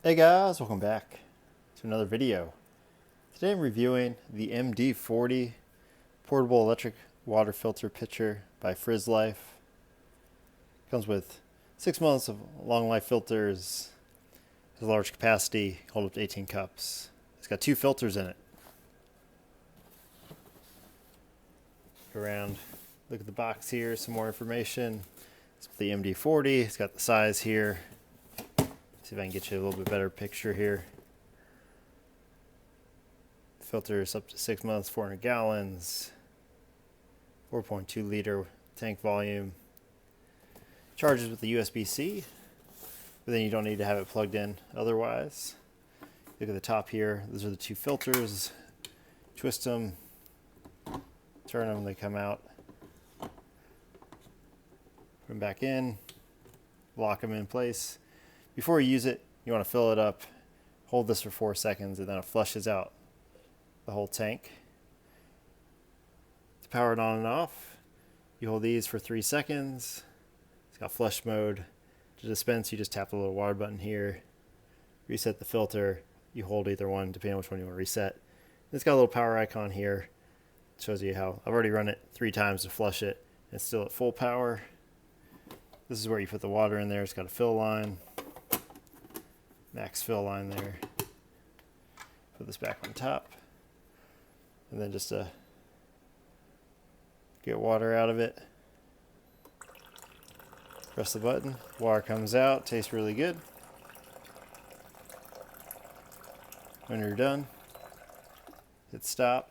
Hey guys, welcome back to another video. Today I'm reviewing the MD40 portable electric water filter pitcher by Frizzlife. Comes with 6 months of long life filters, has a large capacity, hold up to 18 cups. It's got 2 filters in it. Go around, look at the box here, some more information. It's the MD40, it's got the size here. See if I can get you a little bit better picture here. Filter is up to 6 months, 400 gallons, 4.2 liter tank volume. Charges with the USB-C, but then you don't need to have it plugged in otherwise. Look at the top here. Those are the 2 filters. Twist them, turn them, they come out. Put them back in, lock them in place. Before you use it, you want to fill it up, hold this for 4 seconds, and then it flushes out the whole tank. To power it on and off, you hold these for 3 seconds. It's got flush mode. To dispense, you just tap the little water button here. Reset the filter. You hold either one, depending on which one you want to reset. It's got a little power icon here. It shows you how I've already run it 3 times to flush it. It's still at full power. This is where you put the water in there. It's got a fill line. Max fill line there. Put this back on top. And then just get water out of it. Press the button. Water comes out. Tastes really good. When you're done, hit stop.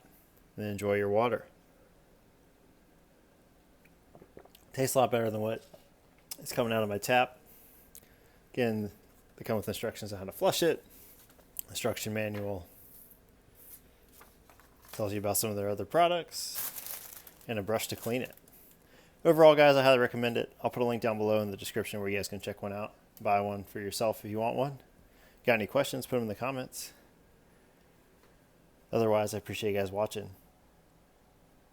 And enjoy your water. Tastes a lot better than what is coming out of my tap. Again, they come with instructions on how to flush it, instruction manual, tells you about some of their other products, and a brush to clean it. Overall, guys, I highly recommend it. I'll put a link down below in the description where you guys can check one out. Buy one for yourself if you want one. Got any questions, put them in the comments. Otherwise, I appreciate you guys watching.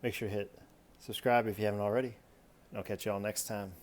Make sure to hit subscribe if you haven't already. And I'll catch you all next time.